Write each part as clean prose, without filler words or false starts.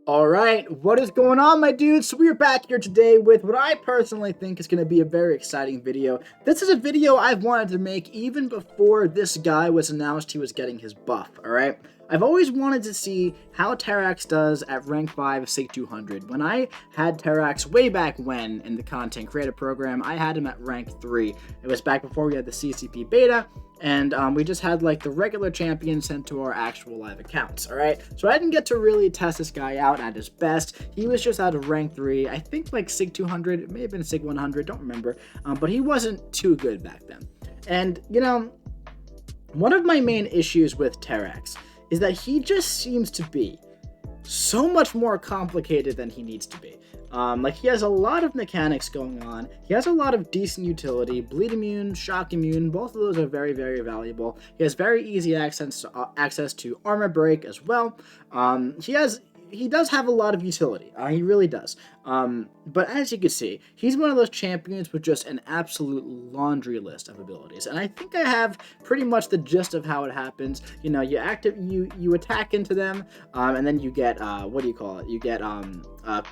Alright, what is going on, my dudes? So we're back here today with what I personally think is going to be a very exciting video. This is a video I've wanted to make even before this guy was announced he was getting his buff, alright? I've always wanted to see how Terrax does at rank 5 SIG 200. When I had Terrax way back when in the content creator program, I had him at rank 3. It was back before we had the CCP beta, and we just had like the regular champion sent to our actual live accounts, alright? So I didn't get to really test this guy out at his best. He was just out of rank 3, I think like SIG 200, it may have been SIG 100, don't remember, but he wasn't too good back then. And, you know, one of my main issues with Terrax is that he just seems to be so much more complicated than he needs to be. Like, he has a lot of mechanics going on. He has a lot of decent utility. Bleed immune, shock immune, both of those are very, very valuable. He has very easy access to armor break as well. He does have a lot of utility. He really does. But as you can see, he's one of those champions with just an absolute laundry list of abilities. And I think I have pretty much the gist of how it happens. You know, you attack into them, and then you get, what do you call it? You get,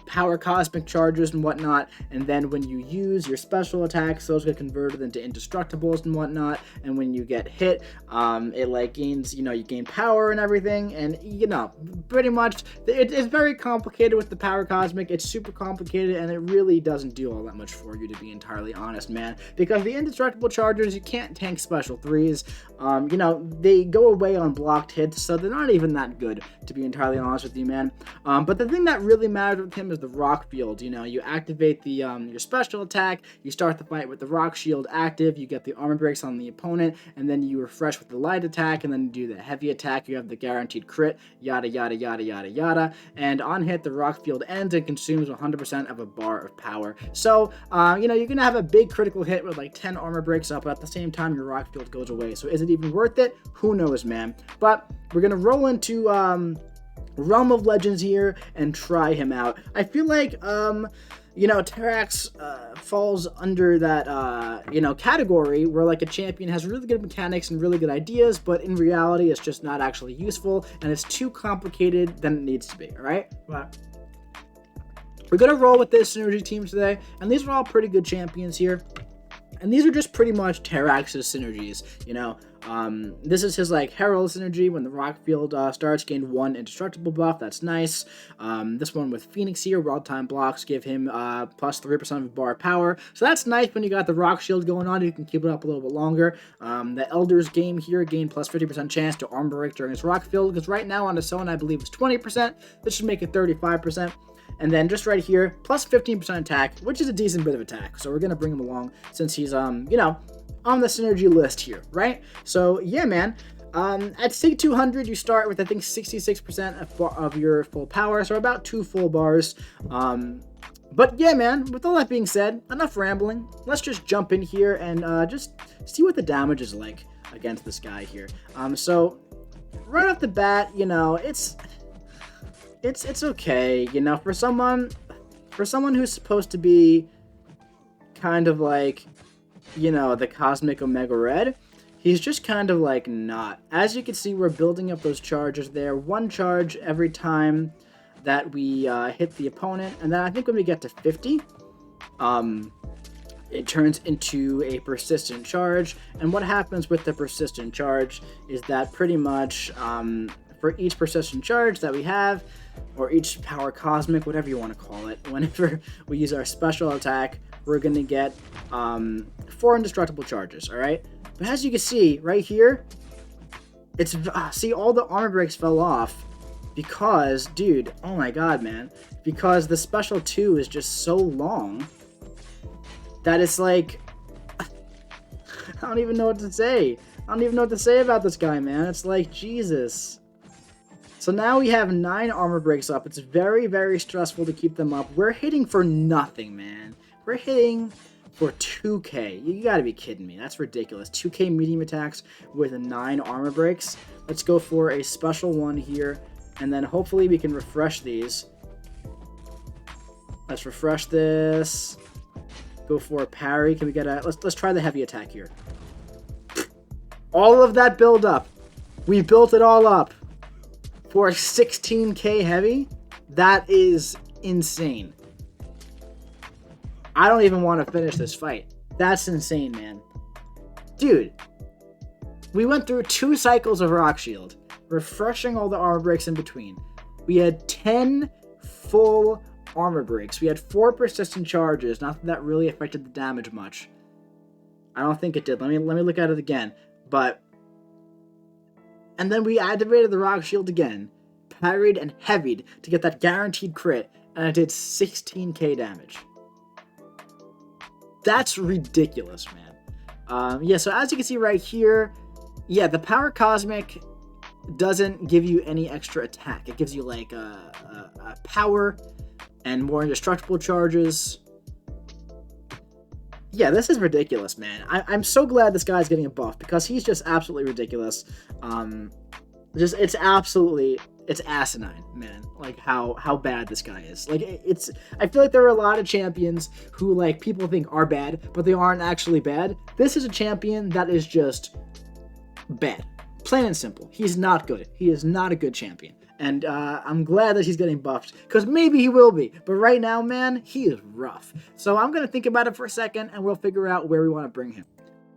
power cosmic charges and whatnot, and then when you use your special attacks, those get converted into indestructibles and whatnot, and when you get hit, it like gains, you know, you gain power and everything, and you know, pretty much, it's very complicated with the power cosmic. It's super complicated, and it really doesn't do all that much for you, to be entirely honest, man, because the indestructible chargers, you can't tank special 3s, you know, they go away on blocked hits, so they're not even that good, to be entirely honest with you, man. But the thing that really matters with him is the rock field. You know, you activate the your special attack, you start the fight with the rock shield active, you get the armor breaks on the opponent, and then you refresh with the light attack, and then you do the heavy attack, you have the guaranteed crit, yada yada yada yada yada, and on hit the rock field ends and consumes 100% of a bar of power. So you know, you're gonna have a big critical hit with like 10 armor breaks up, but at the same time your rock field goes away. So is it even worth it? Who knows, man. But we're gonna roll into Realm of Legends here and try him out. I feel like, you know, Terrax falls under that, you know, category where like a champion has really good mechanics and really good ideas, but in reality it's just not actually useful, and it's too complicated than it needs to be, alright? But we're gonna roll with this synergy team today, and these are all pretty good champions here. And these are just pretty much Terrax's synergies, you know. This is his, like, Herald synergy. When the rock field starts, gain 1 indestructible buff. That's nice. This one with Phoenix here, wild-time blocks give him plus 3% of bar power. So that's nice when you got the rock shield going on. You can keep it up a little bit longer. The Elder's game here, gain plus 50% chance to armor break during his rock field, because right now on his own, I believe, it's 20%. This should make it 35%. And then just right here, plus 15% attack, which is a decent bit of attack. So we're going to bring him along since he's, you know, on the synergy list here, right? So, yeah, man. At SIG 200, you start with, I think, 66% of your full power, so about 2 full bars. But, yeah, man, with all that being said, enough rambling. Let's just jump in here and just see what the damage is like against this guy here. So, right off the bat, you know, it's okay, you know, for someone who's supposed to be kind of like, you know, the Cosmic Omega Red, he's just kind of like not. As you can see, we're building up those charges there. 1 charge every time that we hit the opponent, and then I think when we get to 50, it turns into a persistent charge. And what happens with the persistent charge is that pretty much for each persistent charge that we have, or each power cosmic, whatever you want to call it, whenever we use our special attack, we're going to get 4 indestructible charges, alright? But as you can see, right here, it's, see, all the armor breaks fell off because, dude, oh my god, man, because the special 2 is just so long that it's like, I don't even know what to say. I don't even know what to say about this guy, man. It's like, Jesus. So now we have 9 armor breaks up. It's very, very stressful to keep them up. We're hitting for nothing, man. We're hitting for 2k. You gotta be kidding me. That's ridiculous. 2k medium attacks with 9 armor breaks. Let's go for a special one here, and then hopefully we can refresh these. Let's refresh this. Go for a parry. Can we get a... Let's try the heavy attack here. All of that build up. We built it all up for a 16k heavy. That is insane. I don't even want to finish this fight. That's insane, man. Dude, we went through 2 cycles of Rock Shield, refreshing all the armor breaks in between. We had 10 full armor breaks. We had 4 persistent charges. Not that that really affected the damage much. I don't think it did. Let me look at it again. And then we activated the Rock Shield again, parried and heavied to get that guaranteed crit, and it did 16k damage. That's ridiculous, man. Yeah, so as you can see right here, yeah, the Power Cosmic doesn't give you any extra attack. It gives you like a power and more indestructible charges. Yeah, this is ridiculous, man. I'm so glad this guy's getting a buff because he's just absolutely ridiculous. It's asinine, man. Like how bad this guy is. Like I feel like there are a lot of champions who like people think are bad, but they aren't actually bad. This is a champion that is just bad. Plain and simple. He's not good. He is not a good champion. And I'm glad that he's getting buffed, because maybe he will be. But right now, man, he is rough. So I'm going to think about it for a second, and we'll figure out where we want to bring him.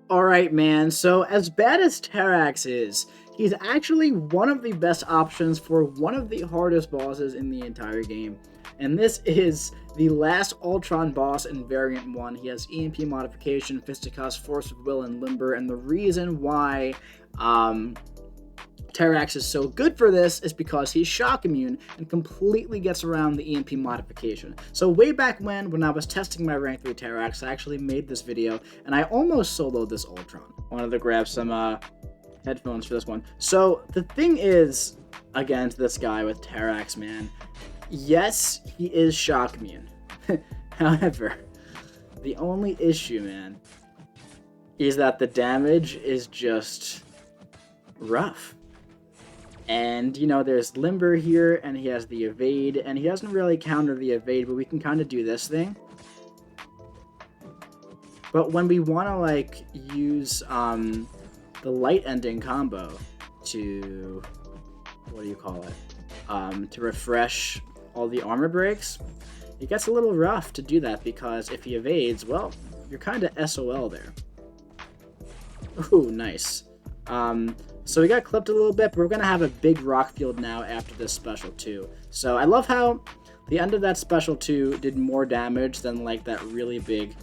Alright, man, so as bad as Terrax is, he's actually one of the best options for one of the hardest bosses in the entire game. And this is the last Ultron boss in Variant 1. He has EMP modification, Fisticuffs, Force of Will, and Limber. And the reason why Terrax is so good for this is because he's shock immune and completely gets around the EMP modification. So way back when I was testing my rank 3 Terrax, I actually made this video, and I almost soloed this Ultron. Wanted to grab some headphones for this one. So the thing is, again, to this guy with Terrax, man, yes, he is shock immune. However, the only issue, man, is that the damage is just rough. And, you know, there's Limber here, and he has the evade, and he doesn't really counter the evade, but we can kind of do this thing. But when we want to, like, use the light ending combo to, what do you call it, to refresh all the armor breaks, it gets a little rough to do that, because if he evades, well, you're kind of SOL there. Ooh, nice. So we got clipped a little bit, but we're going to have a big rock field now after this special 2. So I love how the end of that special 2 did more damage than like that really big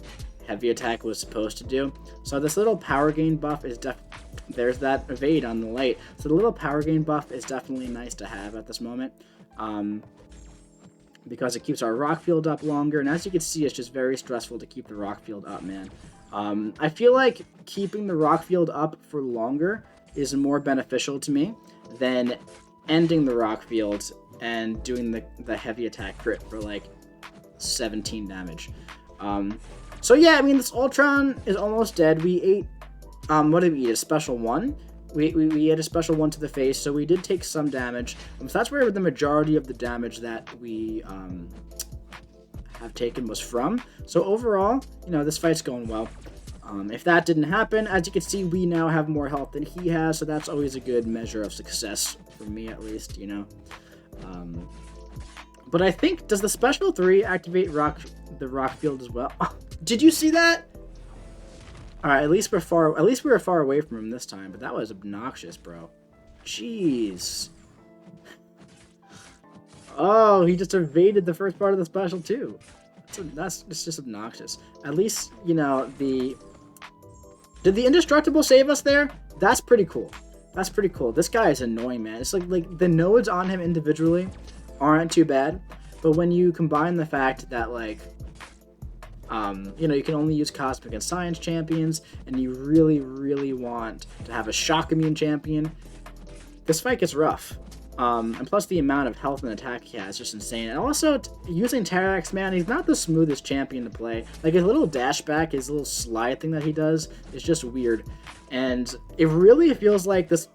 heavy attack was supposed to do. So this little power gain buff is there's that evade on the light. So the little power gain buff is definitely nice to have at this moment. Because it keeps our rock field up longer, and as you can see, it's just very stressful to keep the rock field up, man. I feel like keeping the rock field up for longer is more beneficial to me than ending the rock field and doing the heavy attack crit for like 17 damage. So yeah, I mean, this Ultron is almost dead. We ate, what did we eat? A special 1? We ate a special 1 to the face, so we did take some damage. So that's where the majority of the damage that we have taken was from. So overall, you know, this fight's going well. If that didn't happen, as you can see, we now have more health than he has, so that's always a good measure of success, for me at least, you know. But I think, does the special 3 activate the rock field as well? Oh, did you see that? Alright, at least we were far away from him this time, but that was obnoxious, bro. Jeez. Oh, he just evaded the first part of the special too. It's just obnoxious. At least, you know, did the indestructible save us there? That's pretty cool. That's pretty cool. This guy is annoying, man. It's like the nodes on him individually aren't too bad, but when you combine the fact that, like, you know, you can only use Cosmic and Science champions, and you really, really want to have a shock immune champion, this fight gets rough. And plus the amount of health and attack he has is just insane. And also, using Terrax, man, he's not the smoothest champion to play. Like, his little dash back, his little slide thing that he does is just weird. And it really feels like this...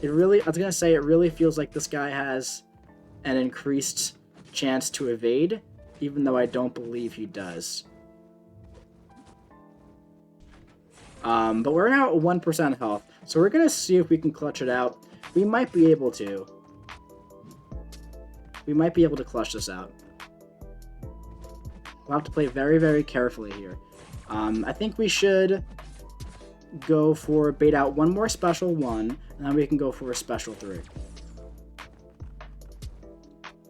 I was gonna say, it really feels like this guy has an increased chance to evade, even though I don't believe he does. But we're now at 1% health, so we're gonna see if we can clutch it out. We might be able to. we might be able to clutch this out. We'll have to play very, very carefully here. I think we should go for bait out one more special 1, and then we can go for a special 3.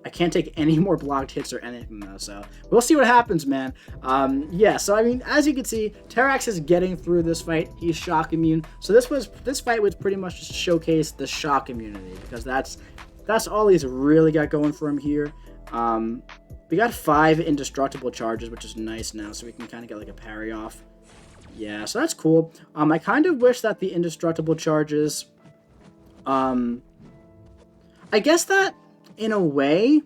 I can't take any more blocked hits or anything though, so we'll see what happens, man. Yeah, so I mean, as you can see, Terrax is getting through this fight. He's shock immune. So this fight was pretty much just to showcase the shock immunity, because that's all he's really got going for him here. We got 5 indestructible charges, which is nice now, so we can kind of get like a parry off. Yeah, so that's cool. I kind of wish that the indestructible charges, I guess that in a way,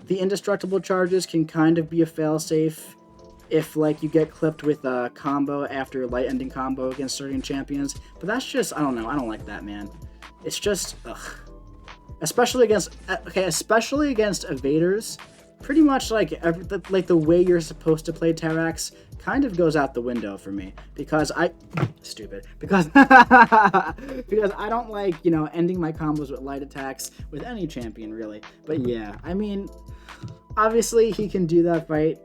the indestructible charges can kind of be a failsafe if, like, you get clipped with a combo after a light ending combo against certain champions. But that's just, I don't know, I don't like that, man. It's just, ugh. Especially against evaders, pretty much like the way you're supposed to play Terrax kind of goes out the window for me, because because I don't like, you know, ending my combos with light attacks with any champion really. But yeah, I mean, obviously he can do that fight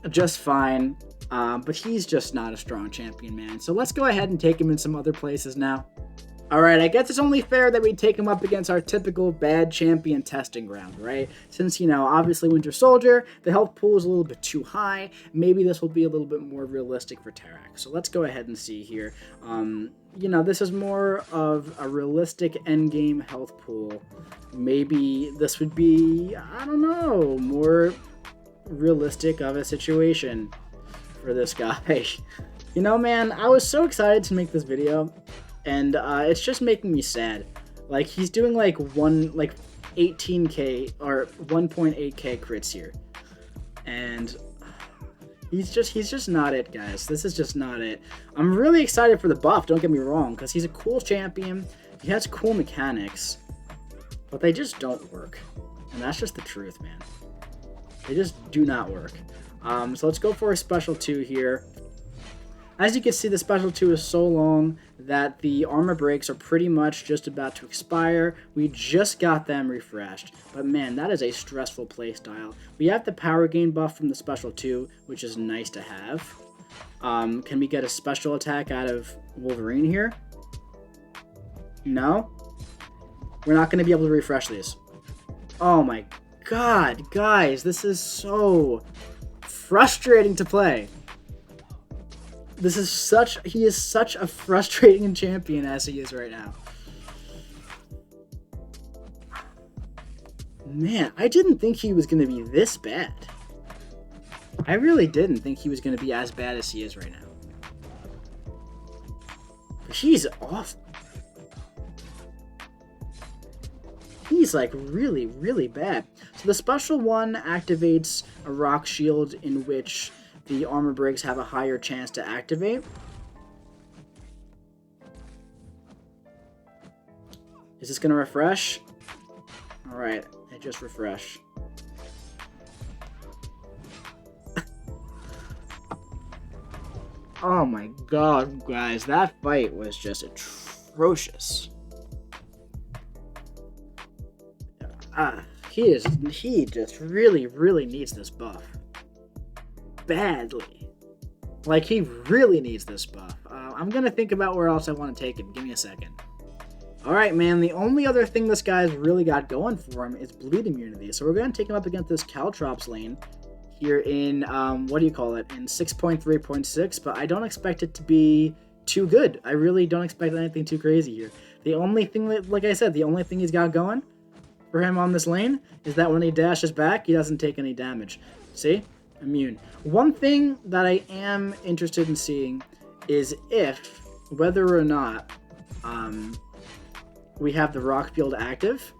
just fine, but he's just not a strong champion, man. So let's go ahead and take him in some other places now. Alright, I guess it's only fair that we take him up against our typical bad champion testing ground, right? Since, you know, obviously Winter Soldier, the health pool is a little bit too high. Maybe this will be a little bit more realistic for Terrax. So let's go ahead and see here. You know, this is more of a realistic endgame health pool. Maybe this would be, I don't know, more realistic of a situation for this guy. You know, man, I was so excited to make this video. And it's just making me sad. Like, he's doing like 18k or 1.8k crits here, and he's just not it, guys. This is just not it. I'm really excited for the buff, don't get me wrong, because he's a cool champion. He has cool mechanics, but they just don't work, and that's just the truth, man. They just do not work. So let's go for a special 2 here. As you can see, the special 2 is so long that the armor breaks are pretty much just about to expire. We just got them refreshed, but man, that is a stressful playstyle. We have the power gain buff from the special 2, which is nice to have. Can we get a special attack out of Wolverine here? No? We're not going to be able to refresh these. Oh my god, guys, this is so frustrating to play. He is such a frustrating champion as he is right now. Man, I didn't think he was going to be this bad. I really didn't think he was going to be as bad as he is right now. He's awful. He's like really, really bad. So the special 1 activates a rock shield in which the armor breaks have a higher chance to activate. Is this going to refresh? Alright, it just refreshed. Oh my god, guys, that fight was just atrocious. He just really, really needs this buff. Badly. Like, he really needs this buff. I'm gonna think about where else I want to take him. Give me a second. Alright, man, the only other thing this guy's really got going for him is bleed immunity. So we're gonna take him up against this Caltrops lane here in, what do you call it? In 6.3.6, but I don't expect it to be too good. I really don't expect anything too crazy here. The only thing that, like I said, the only thing he's got going for him on this lane is that when he dashes back, he doesn't take any damage. See? Immune. One thing that I am interested in seeing is whether or not we have the rock field active.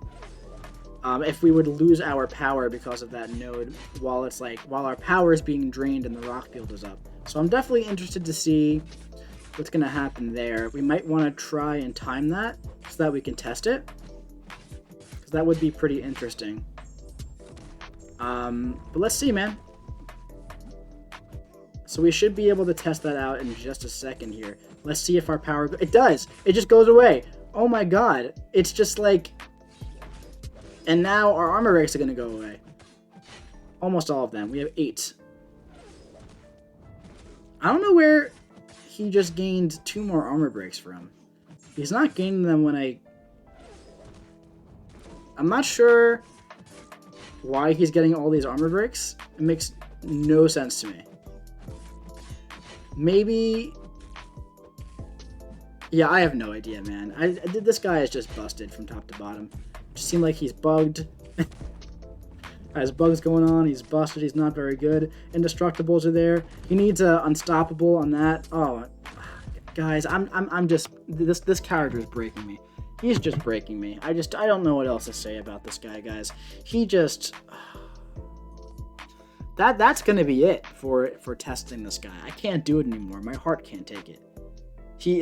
If we would lose our power because of that node while our power is being drained and the rock field is up. So I'm definitely interested to see what's going to happen there. We might want to try and time that so that we can test it, because that would be pretty interesting. But let's see, man. So we should be able to test that out in just a second here. Let's see if our power... It does! It just goes away! Oh my god. It's just like... And now our armor breaks are going to go away. Almost all of them. We have 8. I don't know where he just gained 2 more armor breaks from. He's not gaining them when I'm not sure why he's getting all these armor breaks. It makes no sense to me. Maybe... Yeah, I have no idea, man. This guy is just busted from top to bottom. Just seemed like he's bugged. Has bugs going on. He's busted. He's not very good. Indestructibles are there. He needs a unstoppable on that. Oh, guys, I'm just this character is breaking me. He's just breaking me. I don't know what else to say about this guy, guys. He just that's gonna be it for testing this guy. I can't do it anymore. My heart can't take it.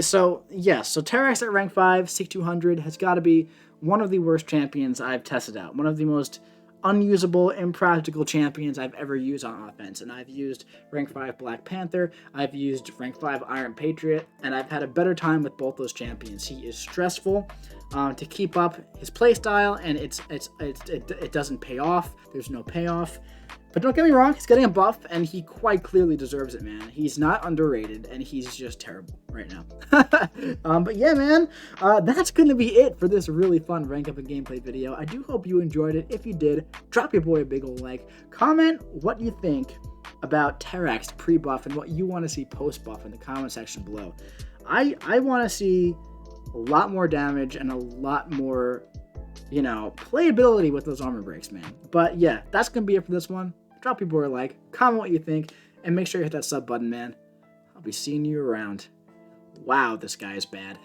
So Terrax at rank 5, 6200 has got to be one of the worst champions I've tested out. One of the most unusable, impractical champions I've ever used on offense. And I've used rank 5 Black Panther, I've used rank 5 Iron Patriot, and I've had a better time with both those champions. He is stressful to keep up his playstyle, and it doesn't pay off. There's no payoff. But don't get me wrong, he's getting a buff, and he quite clearly deserves it, man. He's not underrated, and he's just terrible right now. But yeah, man, that's going to be it for this really fun rank up and gameplay video. I do hope you enjoyed it. If you did, drop your boy a big old like. Comment what you think about Terrax Pre Buff and what you want to see post buff in the comment section below. I want to see a lot more damage and a lot more, playability with those armor breaks, man. But yeah, that's going to be it for this one. Drop your boy a like, comment what you think, and make sure you hit that sub button, man. I'll be seeing you around. Wow, this guy is bad.